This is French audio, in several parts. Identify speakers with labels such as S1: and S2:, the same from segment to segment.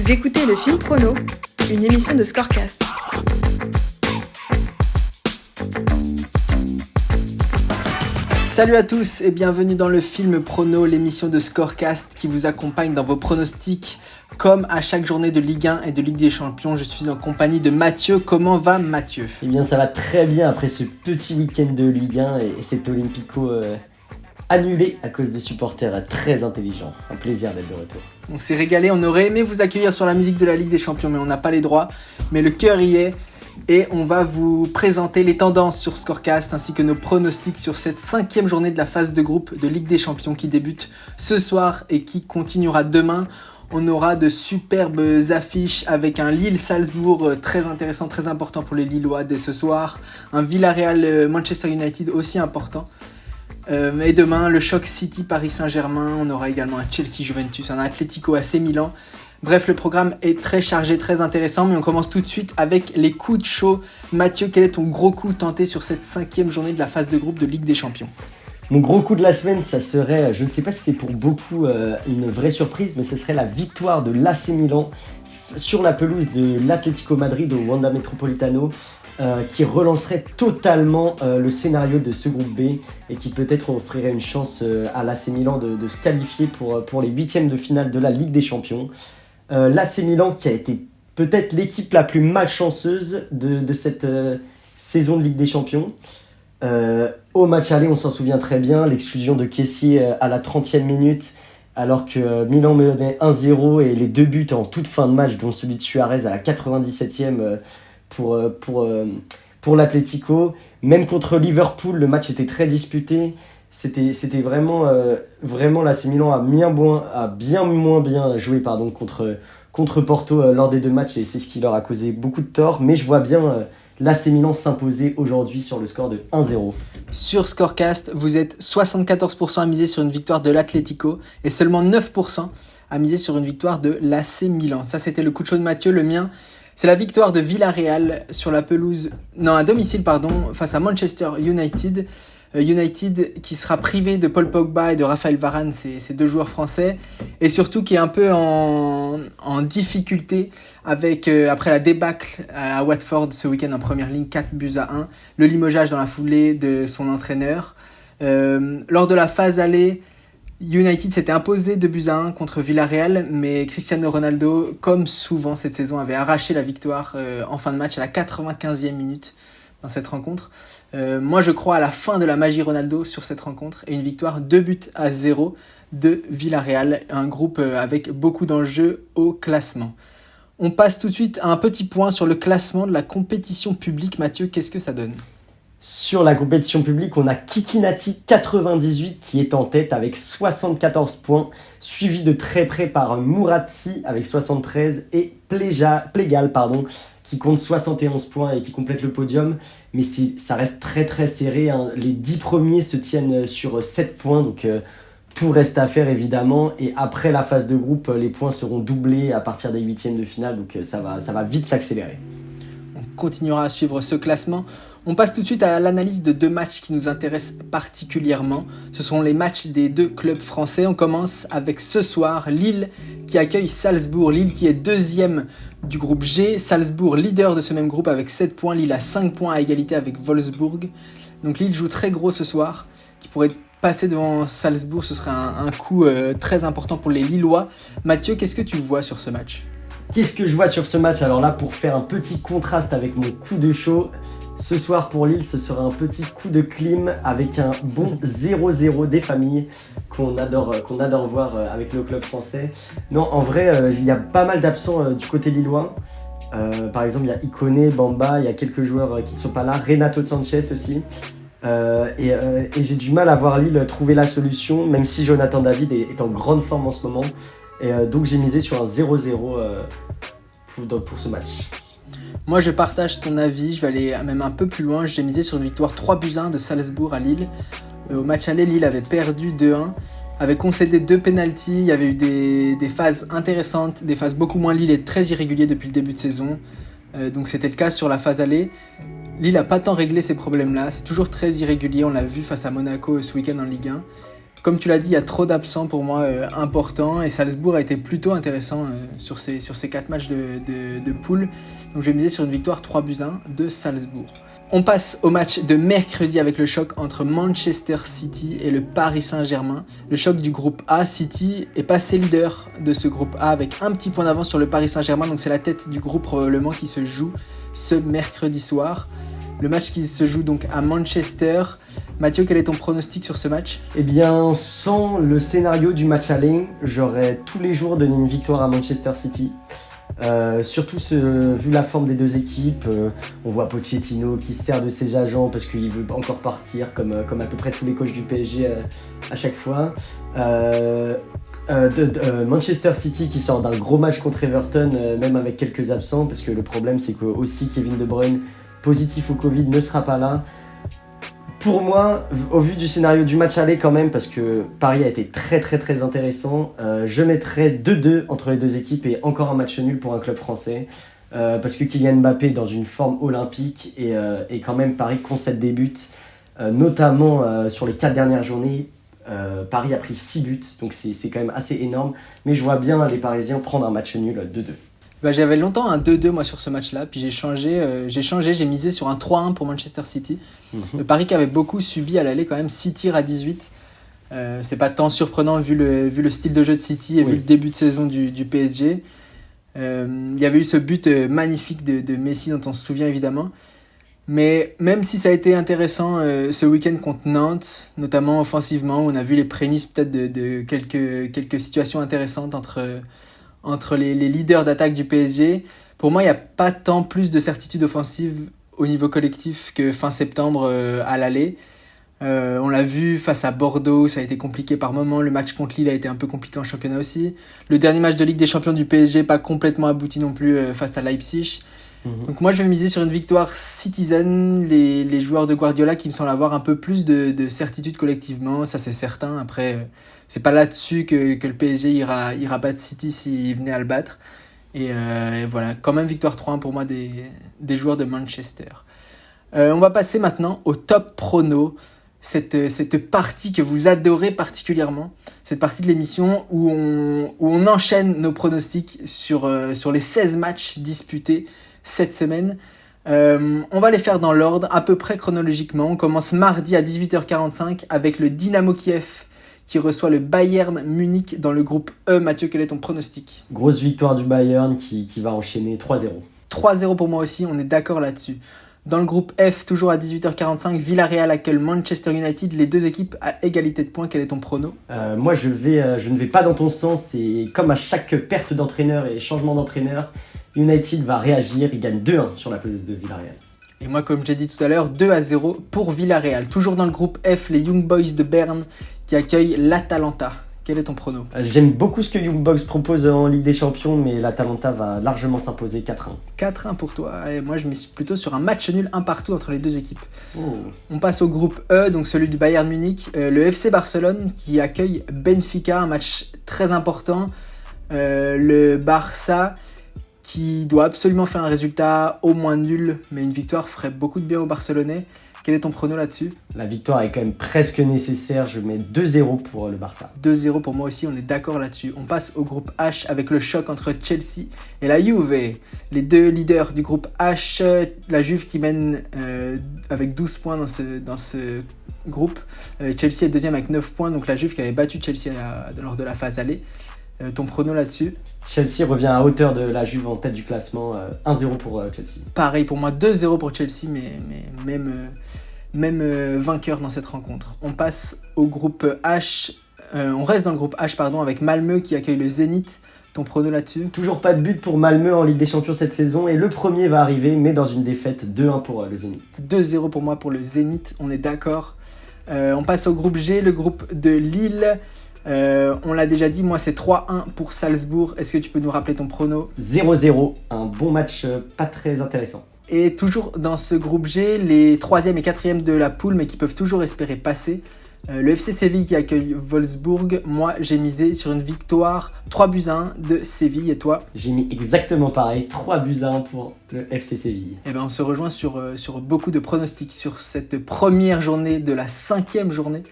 S1: Vous écoutez le film Prono, une émission de Scorecast.
S2: Salut à tous et bienvenue dans le film Prono, l'émission de Scorecast qui vous accompagne dans vos pronostics comme à chaque journée de Ligue 1 et de Ligue des Champions. Je suis en compagnie de Mathieu. Comment va Mathieu ?
S3: Eh bien ça va très bien après ce petit week-end de Ligue 1 et cet Olympico annulé à cause de supporters très intelligents. Un plaisir d'être de retour.
S2: On s'est régalé, on aurait aimé vous accueillir sur la musique de la Ligue des Champions mais on n'a pas les droits. Mais le cœur y est. Et on va vous présenter les tendances sur Scorecast ainsi que nos pronostics sur cette 5e journée de la phase de groupe de Ligue des Champions qui débute ce soir et qui continuera demain. On aura de superbes affiches avec un Lille-Salzbourg très intéressant, très important pour les Lillois dès ce soir. Un Villarreal-Manchester United aussi important. Et demain, le choc City-Paris Saint-Germain. On aura également un Chelsea-Juventus, un Atlético-AC Milan. Bref, le programme est très chargé, très intéressant, mais on commence tout de suite avec les coups de chaud. Mathieu, quel est ton gros coup tenté sur cette 5e journée de la phase de groupe de Ligue des Champions ?
S3: Mon gros coup de la semaine, ça serait, je ne sais pas si c'est pour beaucoup une vraie surprise, mais ce serait la victoire de l'AC Milan sur la pelouse de l'Atlético Madrid au Wanda Metropolitano, qui relancerait totalement le scénario de ce groupe B et qui peut-être offrirait une chance à l'AC Milan de se qualifier pour les 8e de finale de la Ligue des Champions. L'AC Milan qui a été peut-être l'équipe la plus malchanceuse de cette saison de Ligue des Champions. Au match aller, on s'en souvient très bien, l'exclusion de Kessie à la 30e minute, alors que Milan menait 1-0 et les 2 buts en toute fin de match, dont celui de Suarez à la 97e pour l'Atlético. Même contre Liverpool, le match était très disputé. C'était vraiment l'AC Milan a bien moins bien joué contre Porto lors des 2 matchs et c'est ce qui leur a causé beaucoup de tort. Mais je vois bien l'AC Milan s'imposer aujourd'hui sur le score de 1-0.
S2: Sur Scorecast, vous êtes 74% à miser sur une victoire de l'Atlético et seulement 9% à miser sur une victoire de l'AC Milan. Ça, c'était le coup de chaud de Mathieu. Le mien, c'est la victoire de Villarreal à domicile, face à Manchester United. United qui sera privé de Paul Pogba et de Raphaël Varane, ces 2 joueurs français, et surtout qui est un peu en difficulté après la débâcle à Watford ce week-end en première ligne, 4-1, le limogeage dans la foulée de son entraîneur. Lors de la phase aller, United s'était imposé 2-1 contre Villarreal, mais Cristiano Ronaldo, comme souvent cette saison, avait arraché la victoire en fin de match à la 95e minute dans cette rencontre. Moi, je crois à la fin de la magie Ronaldo sur cette rencontre et une victoire 2-0 de Villarreal, un groupe avec beaucoup d'enjeux au classement. On passe tout de suite à un petit point sur le classement de la compétition publique. Mathieu, qu'est-ce que ça donne ?
S3: Sur la compétition publique, on a Kikinati 98 qui est en tête avec 74 points, suivi de très près par Mouratsi avec 73 et Plégal qui compte 71 points et qui complète le podium. Mais ça reste très très serré, hein. Les 10 premiers se tiennent sur 7 points, donc tout reste à faire évidemment. Et après la phase de groupe, les points seront doublés à partir des 8e de finale, donc ça va vite s'accélérer.
S2: On continuera à suivre ce classement. On passe tout de suite à l'analyse de 2 matchs qui nous intéressent particulièrement. Ce sont les matchs des 2 clubs français. On commence avec ce soir, Lille qui accueille Salzbourg. Lille qui est 2e du groupe G. Salzbourg leader de ce même groupe avec 7 points. Lille a 5 points à égalité avec Wolfsburg. Donc Lille joue très gros ce soir, qui pourrait passer devant Salzbourg. Ce serait un coup très important pour les Lillois. Mathieu, qu'est-ce que tu vois sur ce match ?
S3: Qu'est-ce que je vois sur ce match ? Alors là, pour faire un petit contraste avec mon coup de chaud, ce soir pour Lille, ce sera un petit coup de clim avec un bon 0-0 des familles qu'on adore voir avec le club français. Non, en vrai, il y a pas mal d'absents du côté lillois. Par exemple, il y a Ikoné, Bamba, il y a quelques joueurs qui ne sont pas là, Renato Sanchez aussi. Et j'ai du mal à voir Lille trouver la solution, même si Jonathan David est en grande forme en ce moment. Et donc j'ai misé sur un 0-0 pour ce match.
S2: Moi je partage ton avis, je vais aller même un peu plus loin. J'ai misé sur une victoire 3-1 de Salzbourg à Lille. Au match aller, Lille avait perdu 2-1, avait concédé 2 pénaltys. Il y avait eu des phases intéressantes, des phases beaucoup moins. Lille est très irrégulier depuis le début de saison, donc c'était le cas sur la phase aller. Lille n'a pas tant réglé ces problèmes-là, c'est toujours très irrégulier, on l'a vu face à Monaco ce week-end en Ligue 1. Comme tu l'as dit, il y a trop d'absents pour moi importants et Salzbourg a été plutôt intéressant sur ces 4 matchs de poule. Donc je vais miser sur une victoire 3-1 de Salzbourg. On passe au match de mercredi avec le choc entre Manchester City et le Paris Saint-Germain. Le choc du groupe A, City est passé leader de ce groupe A avec un petit point d'avance sur le Paris Saint-Germain. Donc c'est la tête du groupe probablement qui se joue ce mercredi soir. Le match qui se joue donc à Manchester. Mathieu, quel est ton pronostic sur ce match ?
S3: Eh bien, sans le scénario du match aller, j'aurais tous les jours donné une victoire à Manchester City. Surtout vu la forme des deux équipes, on voit Pochettino qui se sert de ses agents parce qu'il veut encore partir, comme à peu près tous les coachs du PSG à chaque fois. Manchester City qui sort d'un gros match contre Everton, même avec quelques absents, parce que le problème c'est que aussi Kevin De Bruyne, positif au Covid, ne sera pas là. Pour moi, au vu du scénario du match aller quand même, parce que Paris a été très très très intéressant, je mettrais 2-2 entre les deux équipes et encore un match nul pour un club français. Parce que Kylian Mbappé est dans une forme olympique et quand même Paris concède des buts, notamment sur les 4 dernières journées. Paris a pris 6 buts, donc c'est quand même assez énorme. Mais je vois bien les Parisiens prendre un match nul 2-2.
S2: J'avais longtemps un 2-2 moi sur ce match-là, puis j'ai misé sur un 3-1 pour Manchester City. Le Paris qui avait beaucoup subi à l'aller quand même 6 tirs à 18. C'est pas tant surprenant vu le style de jeu de City et vu le début de saison du PSG. Il y avait eu ce but magnifique de Messi dont on se souvient évidemment. Mais même si ça a été intéressant ce week-end contre Nantes, notamment offensivement, où on a vu les prémices peut-être de quelques situations intéressantes entre les leaders d'attaque du PSG. Pour moi, il n'y a pas tant plus de certitude offensive au niveau collectif que fin septembre à l'aller. On l'a vu face à Bordeaux, ça a été compliqué par moments. Le match contre Lille a été un peu compliqué en championnat aussi. Le dernier match de Ligue des Champions du PSG, pas complètement abouti non plus face à Leipzig. Donc moi, je vais miser sur une victoire citizen. Les joueurs de Guardiola qui me semblent avoir un peu plus de certitude collectivement, ça c'est certain. Après, c'est pas là-dessus que le PSG ira battre City s'il venait à le battre. Et voilà, quand même victoire 3-1 pour moi des joueurs de Manchester. On va passer maintenant au top prono. Cette partie que vous adorez particulièrement, cette partie de l'émission où on enchaîne nos pronostics sur les 16 matchs disputés cette semaine. On va les faire dans l'ordre, à peu près chronologiquement. On commence mardi à 18h45 avec le Dynamo Kiev qui reçoit le Bayern Munich dans le groupe E. Mathieu, quel est ton pronostic ?
S3: Grosse victoire du Bayern qui va enchaîner 3-0.
S2: 3-0 pour moi aussi, on est d'accord là-dessus. Dans le groupe F, toujours à 18h45, Villarreal accueille Manchester United, les deux équipes à égalité de points. Quel est ton prono ?
S3: Moi, je ne vais pas dans ton sens. Et comme à chaque perte d'entraîneur et changement d'entraîneur, United va réagir. Il gagne 2-1 sur la pelouse de Villarreal.
S2: Et moi, comme j'ai dit tout à l'heure, 2-0 pour Villarreal. Toujours dans le groupe F, les Young Boys de Berne qui accueillent l'Atalanta. Quel est ton prono ?
S3: J'aime beaucoup ce que Young Boys propose en Ligue des Champions, mais l'Atalanta va largement s'imposer 4-1.
S2: 4-1 pour toi. Et moi, je mise plutôt sur un match nul, un partout entre les deux équipes. On passe au groupe E, donc celui du Bayern Munich. Le FC Barcelone qui accueille Benfica, un match très important. Le Barça qui doit absolument faire un résultat au moins nul, mais une victoire ferait beaucoup de bien aux Barcelonais. Quel est ton prono là-dessus ?
S3: La victoire est quand même presque nécessaire, je mets 2-0 pour le Barça.
S2: 2-0 pour moi aussi, on est d'accord là-dessus. On passe au groupe H avec le choc entre Chelsea et la Juve. Les deux leaders du groupe H, la Juve qui mène avec 12 points dans ce groupe. Chelsea est deuxième avec 9 points, donc la Juve qui avait battu Chelsea lors de la phase aller. Ton prono là-dessus ?
S3: Chelsea revient à hauteur de la Juve en tête du classement, 1-0 pour Chelsea.
S2: Pareil pour moi, 2-0 pour Chelsea, mais même vainqueur dans cette rencontre. On passe au groupe H, on reste dans le groupe H avec Malmö qui accueille le Zénith. Ton prono là-dessus ?
S3: Toujours pas de but pour Malmö en Ligue des Champions cette saison et le premier va arriver, mais dans une défaite 2-1 pour le Zénith.
S2: 2-0 pour moi pour le Zénith, on est d'accord. On passe au groupe G, le groupe de Lille. On l'a déjà dit, moi c'est 3-1 pour Salzbourg. Est-ce que tu peux nous rappeler ton prono ?
S3: 0-0, un bon match pas très intéressant.
S2: Et toujours dans ce groupe G, les 3e et 4e de la poule, mais qui peuvent toujours espérer passer. Le FC Séville qui accueille Wolfsburg. Moi j'ai misé sur une victoire 3-1 de Séville, et toi ?
S3: J'ai mis exactement pareil, 3-1 pour le FC Séville.
S2: Et on se rejoint sur beaucoup de pronostics sur cette première journée de la 5e journée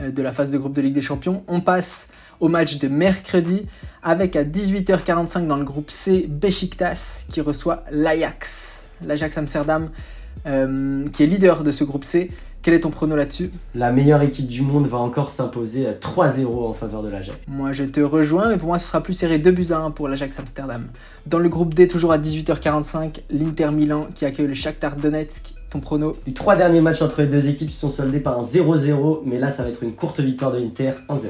S2: de la phase de groupe de Ligue des Champions. On passe au match de mercredi avec à 18h45 dans le groupe C, Beşiktaş qui reçoit l'Ajax Amsterdam qui est leader de ce groupe C. Quel est ton prono là-dessus ?
S3: La meilleure équipe du monde va encore s'imposer 3-0 en faveur de l'Ajax.
S2: Moi je te rejoins, mais pour moi ce sera plus serré 2-1 pour l'Ajax Amsterdam. Dans le groupe D, toujours à 18h45, l'Inter Milan qui accueille le Shakhtar Donetsk. Ton prono ?
S3: Les 3 derniers matchs entre les deux équipes se sont soldés par un 0-0, mais là ça va être une courte victoire de l'Inter, 1-0.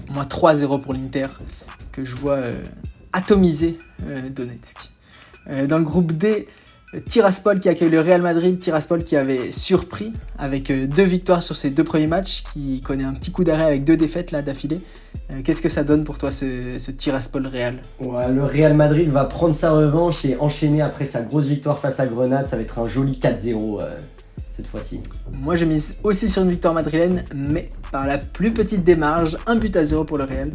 S2: Moi 3-0 pour l'Inter, que je vois atomiser Donetsk. Dans le groupe D, Tiraspol qui accueille le Real Madrid, Tiraspol qui avait surpris avec 2 victoires sur ses 2 premiers matchs, qui connaît un petit coup d'arrêt avec 2 défaites là d'affilée. Qu'est-ce que ça donne pour toi ce Tiraspol Real ?
S3: Ouais, le Real Madrid va prendre sa revanche et enchaîner après sa grosse victoire face à Grenade. Ça va être un joli 4-0 cette fois-ci.
S2: Moi je mise aussi sur une victoire madrilène, mais par la plus petite des marges, 1-0 pour le Real.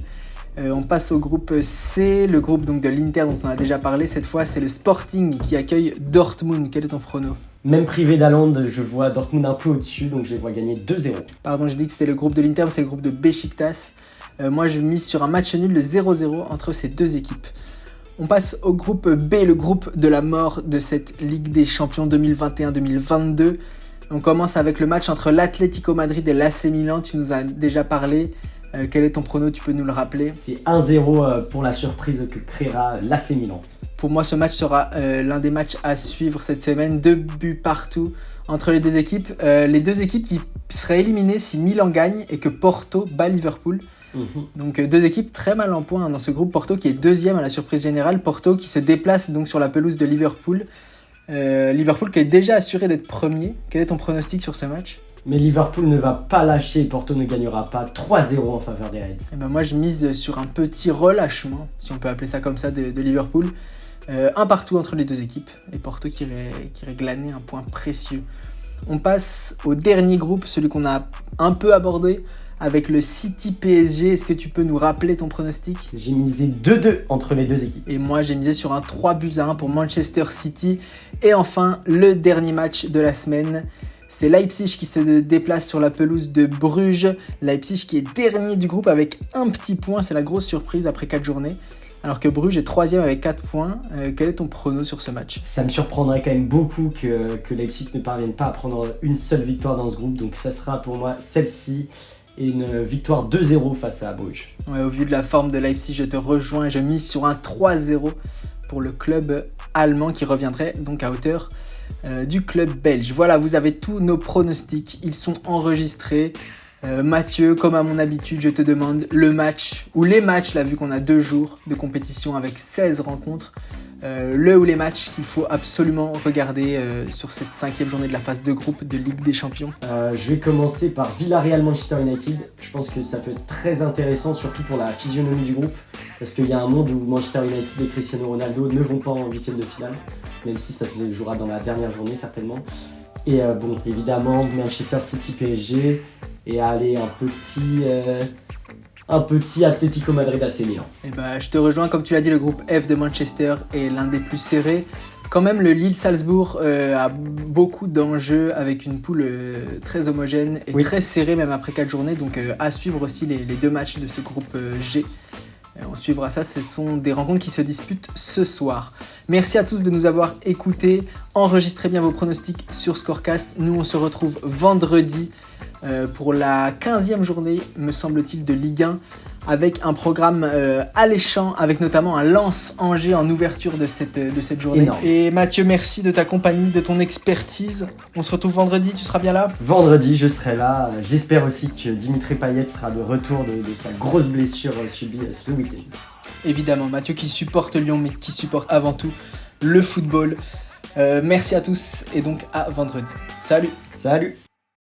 S2: On passe au groupe C, le groupe donc de l'Inter dont on a déjà parlé. Cette fois, c'est le Sporting qui accueille Dortmund. Quel est ton prono ?
S3: Même privé d'Haaland, je vois Dortmund un peu au-dessus, donc je les vois gagner 2-0.
S2: Pardon, j'ai dit que c'était le groupe de l'Inter, mais c'est le groupe de Beşiktaş. Moi, je mise sur un match nul, le 0-0 entre ces 2 équipes. On passe au groupe B, le groupe de la mort de cette Ligue des Champions 2021-2022. On commence avec le match entre l'Atlético Madrid et l'AC Milan. Tu nous as déjà parlé. Quel est ton prono ? Tu peux nous le rappeler ?
S3: C'est 1-0 pour la surprise que créera l'AC Milan.
S2: Pour moi, ce match sera l'un des matchs à suivre cette semaine. 2 buts partout entre les 2 équipes. Les 2 équipes qui seraient éliminées si Milan gagne et que Porto bat Liverpool. Donc 2 équipes très mal en point dans ce groupe. Porto qui est 2e à la surprise générale. Porto qui se déplace donc sur la pelouse de Liverpool. Liverpool qui est déjà assuré d'être premier. Quel est ton pronostic sur ce match ?
S3: Mais Liverpool ne va pas lâcher, Porto ne gagnera pas, 3-0 en faveur des Reds.
S2: Et ben moi je mise sur un petit relâchement, si on peut appeler ça comme ça, de Liverpool. Un partout entre les 2 équipes, et Porto qui irait glaner un point précieux. On passe au dernier groupe, celui qu'on a un peu abordé, avec le City PSG. Est-ce que tu peux nous rappeler ton pronostic ?
S3: J'ai misé 2-2 entre les 2 équipes.
S2: Et moi j'ai misé sur un 3-1 pour Manchester City. Et enfin, le dernier match de la semaine, c'est Leipzig qui se déplace sur la pelouse de Bruges. Leipzig qui est dernier du groupe avec un petit point. C'est la grosse surprise après 4 journées. Alors que Bruges est 3e avec 4 points. Quel est ton prono sur ce match ?
S3: Ça me surprendrait quand même beaucoup que Leipzig ne parvienne pas à prendre une seule victoire dans ce groupe. Donc ça sera pour moi celle-ci. Et une victoire 2-0 face à Bruges.
S2: Ouais, au vu de la forme de Leipzig, je te rejoins et je mise sur un 3-0 pour le club allemand qui reviendrait donc à hauteur du club belge. Voilà, vous avez tous nos pronostics, ils sont enregistrés. Mathieu, comme à mon habitude, je te demande le match ou les matchs, là vu qu'on a 2 jours de compétition avec 16 rencontres, le ou les matchs qu'il faut absolument regarder sur cette 5e journée de la phase de groupe de Ligue des Champions.
S3: Je vais commencer par Villarreal-Manchester United. Je pense que ça peut être très intéressant, surtout pour la physionomie du groupe, parce qu'il y a un monde où Manchester United et Cristiano Ronaldo ne vont pas en 8e de finale, même si ça se jouera dans la dernière journée certainement. Et bon, évidemment, Manchester City PSG, et aller un petit Atlético Madrid AC Milan.
S2: Et bah, je te rejoins, comme tu l'as dit, le groupe F de Manchester est l'un des plus serrés. Quand même, le Lille-Salzbourg a beaucoup d'enjeux avec une poule très homogène et très serrée même après 4 journées. Donc à suivre aussi les 2 matchs de ce groupe G. On suivra ça, ce sont des rencontres qui se disputent ce soir. Merci à tous de nous avoir écoutés. Enregistrez bien vos pronostics sur Scorecast. Nous, on se retrouve vendredi pour la 15e journée, me semble-t-il, de Ligue 1, avec un programme alléchant, avec notamment un Lens-Angers en ouverture de cette journée.
S3: Énorme.
S2: Et Mathieu, merci de ta compagnie, de ton expertise. On se retrouve vendredi, tu seras bien là ?
S3: Vendredi, je serai là. J'espère aussi que Dimitri Payet sera de retour de sa grosse blessure subie ce week-end.
S2: Évidemment, Mathieu qui supporte Lyon, mais qui supporte avant tout le football. Merci à tous et donc à vendredi. Salut !
S3: Salut !